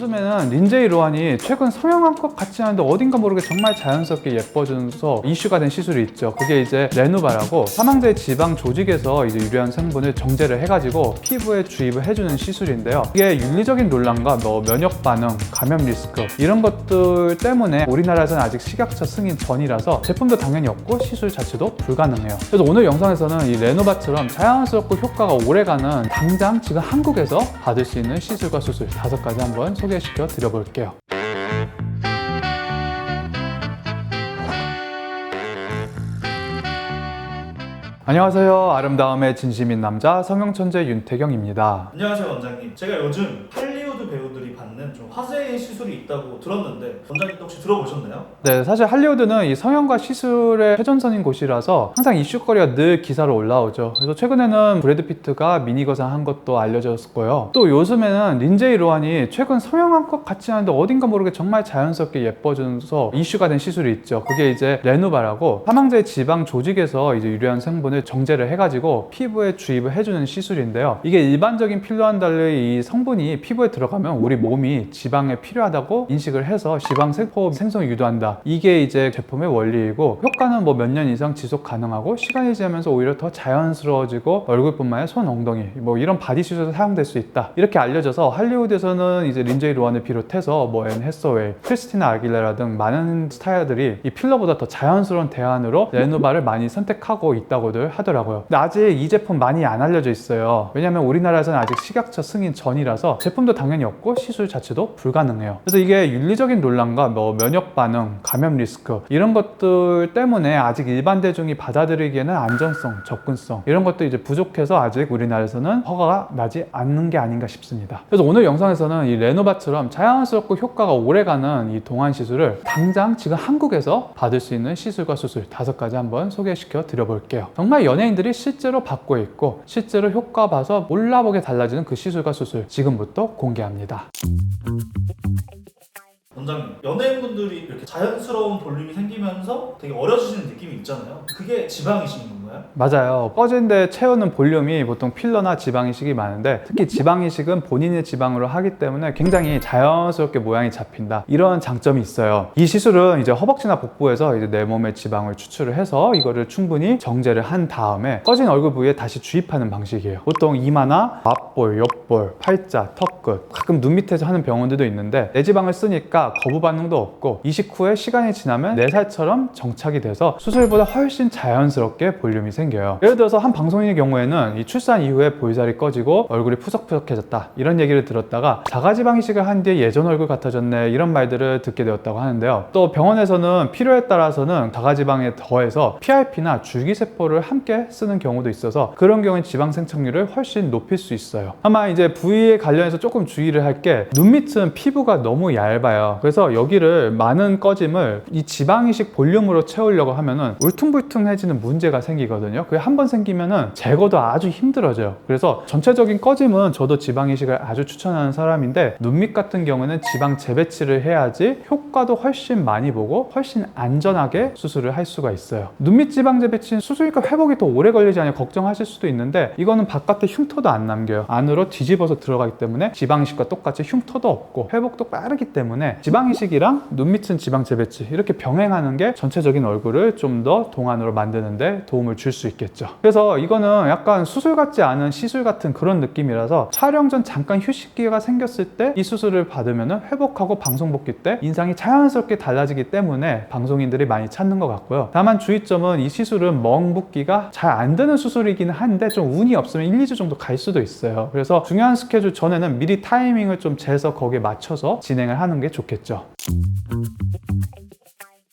요즘에는 린제이 로한이 최근 성형한 것 같지 않은데 어딘가 모르게 정말 자연스럽게 예뻐져서 이슈가 된 시술이 있죠. 그게 이제 레누바라고 사망자의 지방 조직에서 이제 유래한 성분을 정제를 해가지고 피부에 주입을 해주는 시술인데요. 이게 윤리적인 논란과 면역 반응, 감염 리스크 이런 것들 때문에 우리나라에서는 아직 식약처 승인 전이라서 제품도 당연히 없고 시술 자체도 불가능해요. 그래서 오늘 영상에서는 이 레누바처럼 자연스럽고 효과가 오래가는 당장 지금 한국에서 받을 수 있는 시술과 수술 5가지 한번 소개시켜 드려볼게요. 안녕하세요. 아름다움의 진심인 남자 성형천재 윤태경입니다. 안녕하세요 원장님. 제가 요즘 할리우드 배우들이 받는 좀 화제의 시술이 있다고 들었는데 원장님도 혹시 들어보셨나요? 네, 사실 할리우드는 이 성형과 시술의 최전선인 곳이라서 항상 이슈거리가 늘 기사로 올라오죠. 그래서 최근에는 브래드 피트가 미니거상 한 것도 알려졌고요. 또 요즘에는 린제이 로한이 최근 성형한 것 같지 않은데 어딘가 모르게 정말 자연스럽게 예뻐져서 이슈가 된 시술이 있죠. 그게 이제 레누바라고 사망자의 지방 조직에서 이제 유래한 성분을 정제를 해가지고 피부에 주입을 해주는 시술인데요. 이게 일반적인 필러와는 달리 이 성분이 피부에 들어가면 우리 몸이 지방에 필요하다고 인식을 해서 지방세포 생성을 유도한다. 이게 이제 제품의 원리이고 효과는 몇 년 이상 지속 가능하고 시간이 지나면서 오히려 더 자연스러워지고 얼굴뿐만 아니라 손, 엉덩이 이런 바디 시술에 사용될 수 있다. 이렇게 알려져서 할리우드에서는 이제 린제이 로한을 비롯해서 앤 해서웨이, 크리스티나 아길레라 등 많은 스타들이 이 필러보다 더 자연스러운 대안으로 레누바를 많이 선택하고 있다고들 하더라고요. 근데 아직 이 제품 많이 안 알려져 있어요. 왜냐면 우리나라에서는 아직 식약처 승인 전이라서 제품도 당연히 없고 시술 자체도 불가능해요. 그래서 이게 윤리적인 논란과 면역 반응, 감염 리스크 이런 것들 때문에 아직 일반 대중이 받아들이기에는 안전성, 접근성 이런 것도 이제 부족해서 아직 우리나라에서는 허가가 나지 않는 게 아닌가 싶습니다. 그래서 오늘 영상에서는 이 레누바처럼 자연스럽고 효과가 오래가는 이 동안 시술을 당장 지금 한국에서 받을 수 있는 시술과 수술 5가지 한번 소개시켜 드려볼게요. 정말 연예인들이 실제로 받고 있고 실제로 효과 봐서 몰라보게 달라지는 그 시술과 수술 지금부터 공개합니다. 원장님, 연예인분들이 이렇게 자연스러운 볼륨이 생기면서 되게 어려지시는 느낌이 있잖아요. 그게 지방이신 건가요? 맞아요. 꺼진 데 채우는 볼륨이 보통 필러나 지방이식이 많은데 특히 지방이식은 본인의 지방으로 하기 때문에 굉장히 자연스럽게 모양이 잡힌다. 이런 장점이 있어요. 이 시술은 이제 허벅지나 복부에서 이제 내 몸의 지방을 추출을 해서 이거를 충분히 정제를 한 다음에 꺼진 얼굴 부위에 다시 주입하는 방식이에요. 보통 이마나 앞볼, 옆볼, 팔자, 턱끝 가끔 눈 밑에서 하는 병원들도 있는데 내 지방을 쓰니까 거부 반응도 없고 이식 후에 시간이 지나면 내 살처럼 정착이 돼서 수술보다 훨씬 자연스럽게 볼륨이 생겨요. 예를 들어서 한 방송인의 경우에는 이 출산 이후에 볼살이 꺼지고 얼굴이 푸석푸석해졌다 이런 얘기를 들었다가 자가지방 이식을 한 뒤에 예전 얼굴 같아졌네 이런 말들을 듣게 되었다고 하는데요. 또 병원에서는 필요에 따라서는 자가지방에 더해서 PRP나 줄기세포를 함께 쓰는 경우도 있어서 그런 경우에 지방 생착률을 훨씬 높일 수 있어요. 다만 이제 부위에 관련해서 조금 주의를 할 게 눈 밑은 피부가 너무 얇아요. 그래서 여기를 많은 꺼짐을 이 지방이식 볼륨으로 채우려고 하면은 울퉁불퉁해지는 문제가 생기거든요. 그게 한번 생기면은 제거도 아주 힘들어져요. 그래서 전체적인 꺼짐은 저도 지방이식을 아주 추천하는 사람인데 눈밑 같은 경우는 지방 재배치를 해야지 효과도 훨씬 많이 보고 훨씬 안전하게 수술을 할 수가 있어요. 눈밑 지방 재배치는 수술이니까 회복이 더 오래 걸리지 않냐 걱정하실 수도 있는데 이거는 바깥에 흉터도 안 남겨요. 안으로 뒤집어서 들어가기 때문에 지방이식과 똑같이 흉터도 없고 회복도 빠르기 때문에 지방이식이랑 눈밑은 지방 재배치 이렇게 병행하는 게 전체적인 얼굴을 좀 더 동안으로 만드는데 도움을 줄 수 있겠죠. 그래서 이거는 약간 수술 같지 않은 시술 같은 그런 느낌이라서 촬영 전 잠깐 휴식기가 생겼을 때 이 수술을 받으면 회복하고 방송 복귀 때 인상이 자연스럽게 달라지기 때문에 방송인들이 많이 찾는 것 같고요. 다만 주의점은 이 시술은 멍 붓기가 잘 안 되는 수술이긴 한데 좀 운이 없으면 1, 2주 정도 갈 수도 있어요. 그래서 중요한 스케줄 전에는 미리 타이밍을 좀 재서 거기에 맞춰서 진행을 하는 게 좋겠죠.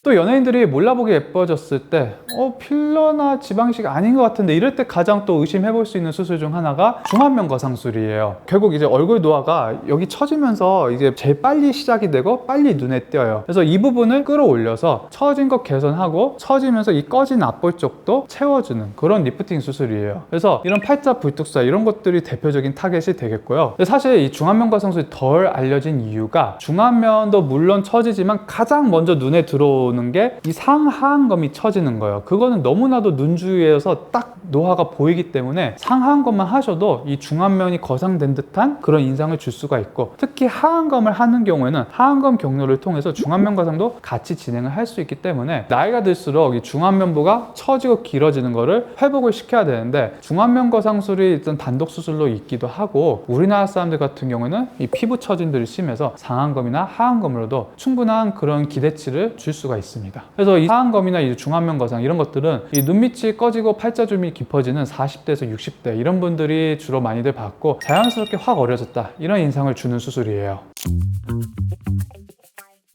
또 연예인들이 몰라보게 예뻐졌을 때 필러나 지방이식 아닌 것 같은데 이럴 때 가장 또 의심해볼 수 있는 수술 중 하나가 중안면 거상술이에요. 결국 이제 얼굴 노화가 여기 처지면서 이제 제일 빨리 시작이 되고 빨리 눈에 띄어요. 그래서 이 부분을 끌어올려서 처진 것 개선하고 처지면서 이 꺼진 앞볼 쪽도 채워주는 그런 리프팅 수술이에요. 그래서 이런 팔자 불뚝사 이런 것들이 대표적인 타겟이 되겠고요. 근데 사실 이 중안면 거상술이 덜 알려진 이유가 중안면도 물론 처지지만 가장 먼저 눈에 들어오는 나오는 게 이 상하안검이 처지는 거예요. 그거는 너무나도 눈 주위에서 딱 노화가 보이기 때문에 상하안검만 하셔도 이 중안면이 거상된 듯한 그런 인상을 줄 수가 있고, 특히 하안검을 하는 경우에는 하안검 경로를 통해서 중안면 거상도 같이 진행을 할 수 있기 때문에 나이가 들수록 이 중안면부가 처지고 길어지는 거를 회복을 시켜야 되는데, 중안면 거상술이 일단 단독 수술로 있기도 하고, 우리나라 사람들 같은 경우는 이 피부 처짐들이 심해서 상안검이나 하안검으로도 충분한 그런 기대치를 줄 수가 있습니다. 그래서 이 하안검이나 이 중안면 거상 이런 것들은 이 눈밑이 꺼지고 팔자주름이 깊어지는 40대에서 60대 이런 분들이 주로 많이들 받고, 자연스럽게 확 어려졌다 이런 인상을 주는 수술이에요.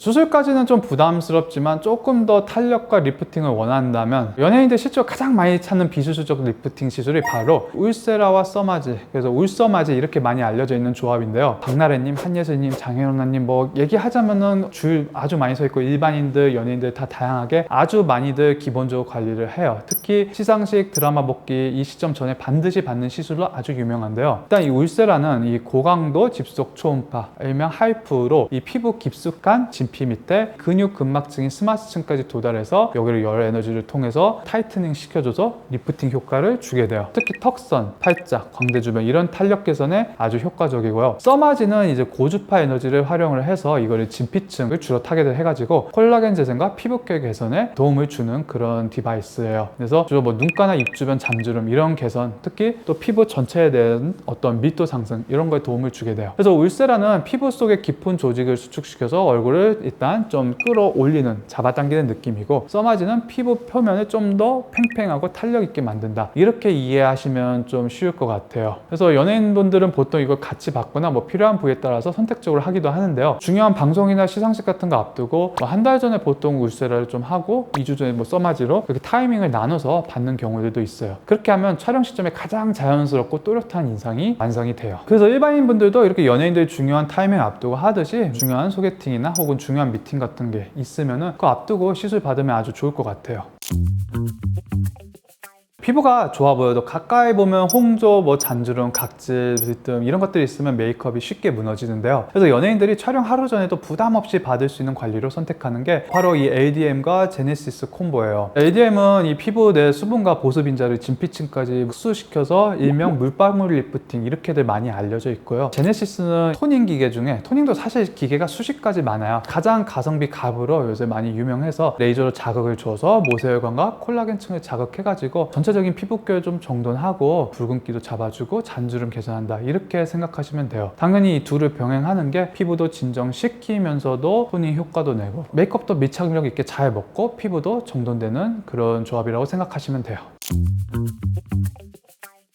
수술까지는 좀 부담스럽지만 조금 더 탄력과 리프팅을 원한다면 연예인들 실제로 가장 많이 찾는 비수술적 리프팅 시술이 바로 울세라와 써마지, 그래서 울써마지 이렇게 많이 알려져 있는 조합인데요. 박나래님, 한예슬님, 장혜론님 뭐 얘기하자면은 줄 아주 많이 서 있고, 일반인들, 연예인들 다 다양하게 아주 많이들 기본적으로 관리를 해요. 특히 시상식, 드라마 복귀 이 시점 전에 반드시 받는 시술로 아주 유명한데요. 일단 이 울세라는 이 고강도 집속 초음파, 일명 하이프로 이 피부 깊숙한 진피 밑에 근육 근막층인 스마스층까지 도달해서 여기를 열 에너지를 통해서 타이트닝 시켜줘서 리프팅 효과를 주게 돼요. 특히 턱선, 팔자, 광대 주변 이런 탄력 개선에 아주 효과적이고요. 써마지는 이제 고주파 에너지를 활용을 해서 이거를 진피층을 주로 타겟을 해가지고 콜라겐 재생과 피부결 개선에 도움을 주는 그런 디바이스예요. 그래서 주로 뭐 눈가나 입 주변 잔주름 이런 개선, 특히 또 피부 전체에 대한 어떤 밀도 상승 이런 거에 도움을 주게 돼요. 그래서 울세라는 피부 속의 깊은 조직을 수축시켜서 얼굴을 일단 좀 끌어올리는, 잡아당기는 느낌이고, 써마지는 피부 표면을 좀 더 팽팽하고 탄력 있게 만든다, 이렇게 이해하시면 좀 쉬울 것 같아요. 그래서 연예인분들은 보통 이걸 같이 받거나 뭐 필요한 부위에 따라서 선택적으로 하기도 하는데요. 중요한 방송이나 시상식 같은 거 앞두고 뭐 한 달 전에 보통 울세라를 좀 하고 2주 전에 뭐 써마지로 그렇게 타이밍을 나눠서 받는 경우들도 있어요. 그렇게 하면 촬영 시점에 가장 자연스럽고 또렷한 인상이 완성이 돼요. 그래서 일반인분들도 이렇게 연예인들이 중요한 타이밍 앞두고 하듯이 중요한 소개팅이나 혹은 중요한 미팅 같은 게 있으면은 그거 앞두고 시술 받으면 아주 좋을 것 같아요. 피부가 좋아 보여도 가까이 보면 홍조, 뭐 잔주름, 각질, 빈틈 이런 것들이 있으면 메이크업이 쉽게 무너지는데요. 그래서 연예인들이 촬영 하루 전에도 부담 없이 받을 수 있는 관리로 선택하는 게 바로 이 LDM과 제네시스 콤보예요. LDM은 이 피부 내 수분과 보습 인자를 진피층까지 흡수시켜서 일명 물방울 리프팅 이렇게들 많이 알려져 있고요. 제네시스는 토닝 기계 중에, 토닝도 사실 기계가 수십 가지 많아요. 가장 가성비 갑으로 요새 많이 유명해서 레이저로 자극을 줘서 모세혈관과 콜라겐층을 자극해가지고 전체적인 피부결 좀 정돈하고 붉은기도 잡아주고 잔주름 개선한다, 이렇게 생각하시면 돼요. 당연히 이 둘을 병행하는 게 피부도 진정시키면서도 토닝 효과도 내고 메이크업도 밀착력 있게 잘 먹고 피부도 정돈되는 그런 조합이라고 생각하시면 돼요.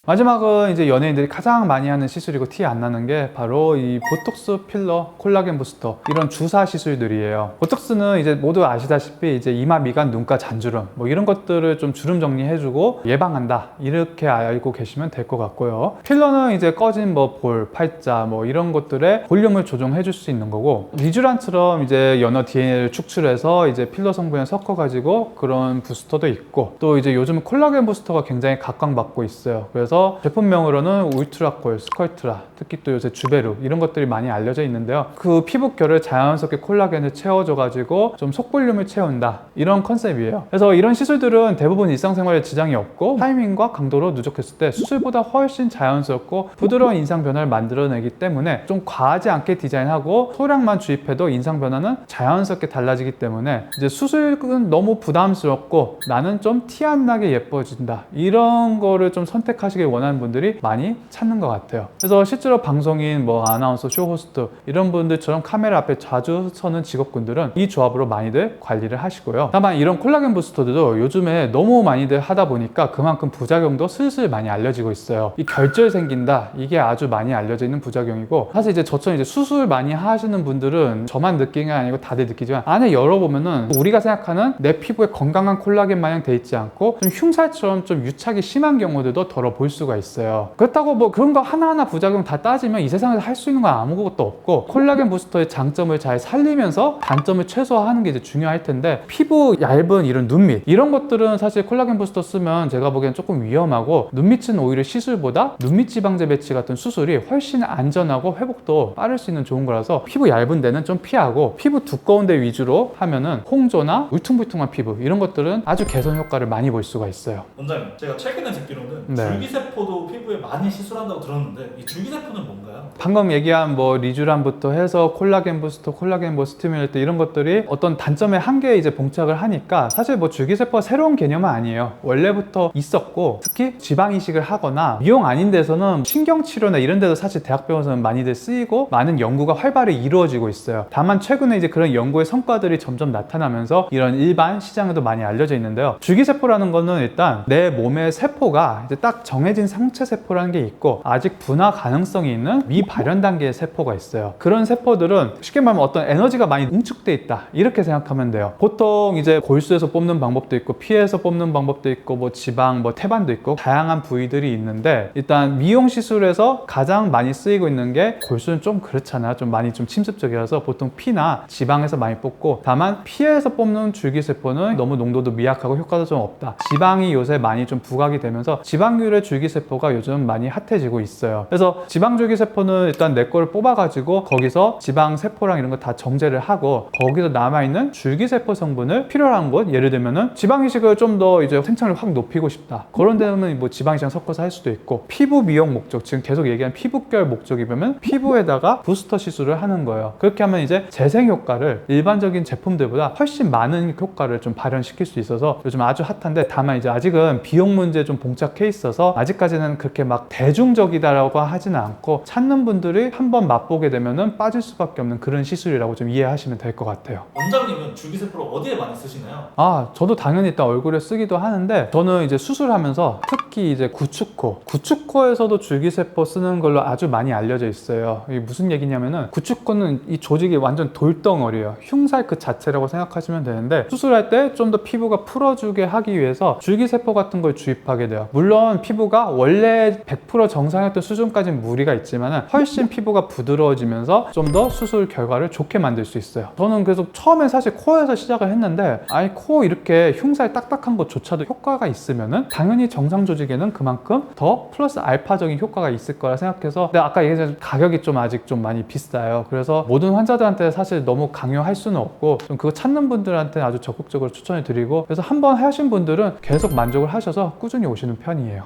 마지막은 이제 연예인들이 가장 많이 하는 시술이고 티 안 나는 게 바로 이 보톡스, 필러, 콜라겐 부스터 이런 주사 시술들이에요. 보톡스는 이제 모두 아시다시피 이제 이마, 미간, 눈가 잔주름 뭐 이런 것들을 좀 주름 정리해주고 예방한다, 이렇게 알고 계시면 될 것 같고요. 필러는 이제 꺼진 뭐 볼, 팔자 뭐 이런 것들의 볼륨을 조정해줄 수 있는 거고, 리쥬란처럼 이제 연어 DNA를 축출해서 이제 필러 성분에 섞어가지고 그런 부스터도 있고, 또 이제 요즘 콜라겐 부스터가 굉장히 각광받고 있어요. 그래서 제품명으로는 울트라콜, 스컬트라, 특히 또 요새 주베루 이런 것들이 많이 알려져 있는데요. 그 피부결을 자연스럽게 콜라겐을 채워줘가지고 좀 속볼륨을 채운다, 이런 컨셉이에요. 그래서 이런 시술들은 대부분 일상생활에 지장이 없고 타이밍과 강도로 누적했을 때 수술보다 훨씬 자연스럽고 부드러운 인상 변화를 만들어내기 때문에 좀 과하지 않게 디자인하고 소량만 주입해도 인상 변화는 자연스럽게 달라지기 때문에 이제 수술은 너무 부담스럽고 나는 좀 티 안 나게 예뻐진다, 이런 거를 좀 선택하시길 원하는 분들이 많이 찾는 것 같아요. 그래서 실제로 방송인, 뭐 아나운서, 쇼호스트 이런 분들처럼 카메라 앞에 자주 서는 직업군들은 이 조합으로 많이들 관리를 하시고요. 다만 이런 콜라겐 부스터들도 요즘에 너무 많이들 하다 보니까 그만큼 부작용도 슬슬 많이 알려지고 있어요. 이 결절 생긴다, 이게 아주 많이 알려져 있는 부작용이고, 사실 이제 저처럼 이제 수술 많이 하시는 분들은 저만 느끼는 게 아니고 다들 느끼지만 안에 열어보면은 우리가 생각하는 내 피부에 건강한 콜라겐 마냥 돼 있지 않고 좀 흉살처럼 좀 유착이 심한 경우들도 덜어 볼 수가 있어요. 그렇다고 뭐 그런 거 하나하나 부작용 다 따지면 이 세상에서 할 수 있는 건 아무것도 없고, 콜라겐 부스터의 장점을 잘 살리면서 단점을 최소화하는 게 이제 중요할 텐데, 피부 얇은 이런 눈밑 이런 것들은 사실 콜라겐 부스터 쓰면 제가 보기엔 조금 위험하고, 눈밑은 오히려 시술보다 눈밑 지방제 배치 같은 수술이 훨씬 안전하고 회복도 빠를 수 있는 좋은 거라서 피부 얇은 데는 좀 피하고, 피부 두꺼운 데 위주로 하면은 홍조나 울퉁불퉁한 피부 이런 것들은 아주 개선 효과를 많이 볼 수가 있어요. 원장님, 제가 최근에 듣기로는 네. 줄기세포도 피부에 많이 시술한다고 들었는데 이 줄기세포는 뭔가요? 방금 얘기한 뭐 리쥬란부터 해서 콜라겐 부스터, 콜라겐 뭐 스티뮬레이터 이런 것들이 어떤 단점의 한계에 이제 봉착을 하니까, 사실 뭐 줄기세포가 새로운 개념은 아니에요. 원래부터 있었고, 특히 지방 이식을 하거나 미용 아닌 데서는 신경치료나 이런 데도 사실 대학병원에서는 많이들 쓰이고 많은 연구가 활발히 이루어지고 있어요. 다만 최근에 이제 그런 연구의 성과들이 점점 나타나면서 이런 일반 시장에도 많이 알려져 있는데요. 줄기세포라는 거는 일단 내 몸의 세포가 이제 딱 정해진 상체 세포라는 게 있고, 아직 분화 가능성이 있는 미발현 단계의 세포가 있어요. 그런 세포들은 쉽게 말하면 어떤 에너지가 많이 응축돼 있다 이렇게 생각하면 돼요. 보통 이제 골수에서 뽑는 방법도 있고, 피에서 뽑는 방법도 있고, 뭐 지방, 뭐 태반도 있고, 다양한 부위들이 있는데, 일단 미용 시술에서 가장 많이 쓰이고 있는 게, 골수는 좀 그렇잖아요. 좀 많이 좀 침습적이라서 보통 피나 지방에서 많이 뽑고, 다만 피에서 뽑는 줄기세포는 너무 농도도 미약하고 효과도 좀 없다. 지방이 요새 많이 좀 부각이 되면서 지방률의 줄기세포가 요즘 많이 핫해지고 있어요. 그래서 지방 줄기세포는 일단 내 거를 뽑아가지고 거기서 지방세포랑 이런 거 다 정제를 하고, 거기서 남아있는 줄기세포 성분을 필요한 곳, 예를 들면은 지방이식을 좀 더 이제 생착률을 확 높이고 싶다, 그런 데는 뭐 지방이식이랑 섞어서 할 수도 있고, 피부 미용 목적, 지금 계속 얘기한 피부결 목적이면 피부에다가 부스터 시술을 하는 거예요. 그렇게 하면 이제 재생 효과를 일반적인 제품들보다 훨씬 많은 효과를 좀 발현시킬 수 있어서 요즘 아주 핫한데, 다만 이제 아직은 비용 문제에 좀 봉착해 있어서 아직까지는 그렇게 막 대중적이다라고 하지는 않고, 찾는 분들이 한번 맛보게 되면은 빠질 수밖에 없는 그런 시술이라고 좀 이해하시면 될 것 같아요. 원장님은 줄기세포를 어디에 많이 쓰시나요? 저도 당연히 일단 얼굴에 쓰기도 하는데, 저는 이제 수술하면서 특히 이제 구축코에서도 줄기세포 쓰는 걸로 아주 많이 알려져 있어요. 이게 무슨 얘기냐면은, 구축코는 이 조직이 완전 돌덩어리예요. 흉살 그 자체라고 생각하시면 되는데, 수술할 때 좀 더 피부가 풀어주게 하기 위해서 줄기세포 같은 걸 주입하게 돼요. 물론 피부가 원래 100% 정상이었던 수준까지는 무리가 있지만 훨씬 피부가 부드러워지면서 좀 더 수술 결과를 좋게 만들 수 있어요. 저는 그래서 처음에 사실 코에서 시작을 했는데, 아니 코 이렇게 흉살 딱딱한 것조차도 효과가 있으면은 당연히 정상 조직에는 그만큼 더 플러스 알파적인 효과가 있을 거라 생각해서, 근데 아까 얘기했지만 가격이 좀 아직 좀 많이 비싸요. 그래서 모든 환자들한테 사실 너무 강요할 수는 없고, 좀 그거 찾는 분들한테 아주 적극적으로 추천을 드리고, 그래서 한번 하신 분들은 계속 만족을 하셔서 꾸준히 오시는 편이에요.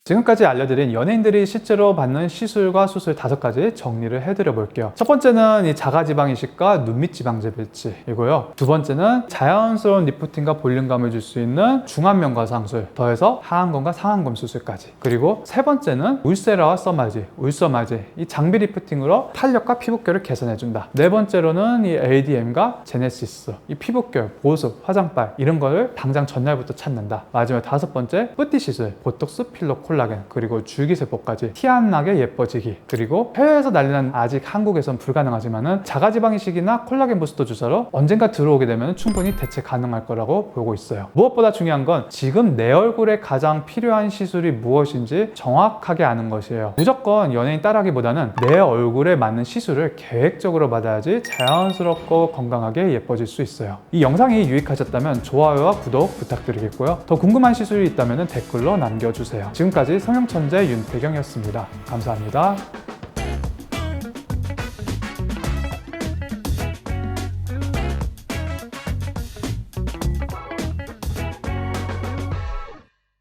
지금까지 알려드린 연예인들이 실제로 받는 시술과 수술 5가지 정리를 해드려 볼게요. 첫 번째는 이 자가지방 이식과 눈밑 지방제 배치이고요. 두 번째는 자연스러운 리프팅과 볼륨감을 줄 수 있는 중안면과 상술, 더해서 하안검과 상안검 수술까지. 그리고 세 번째는 울세라와 써마지, 울써마지, 이 장비 리프팅으로 탄력과 피부결을 개선해준다. 네 번째로는 이 LDM과 제네시스, 이 피부결, 보습, 화장빨 이런 거를 당장 전날부터 찾는다. 마지막 5번째, 뿌띠 시술, 보톡스, 필러, 콜라겐, 그리고 줄기세포까지 티 안 나게 예뻐지기. 그리고 해외에서 난리난, 아직 한국에선 불가능하지만은 자가지방 이식이나 콜라겐 부스터 주사로 언젠가 들어오게 되면 충분히 대체 가능할 거라고 보고 있어요. 무엇보다 중요한 건 지금 내 얼굴에 가장 필요한 시술이 무엇인지 정확하게 아는 것이에요. 무조건 연예인 따라하기보다는 내 얼굴에 맞는 시술을 계획적으로 받아야지 자연스럽고 건강하게 예뻐질 수 있어요. 이 영상이 유익하셨다면 좋아요와 구독 부탁드리겠고요. 더 궁금한 시술이 있다면 댓글로 남겨주세요. 지금까지 성형천재 윤태경이었습니다. 감사합니다.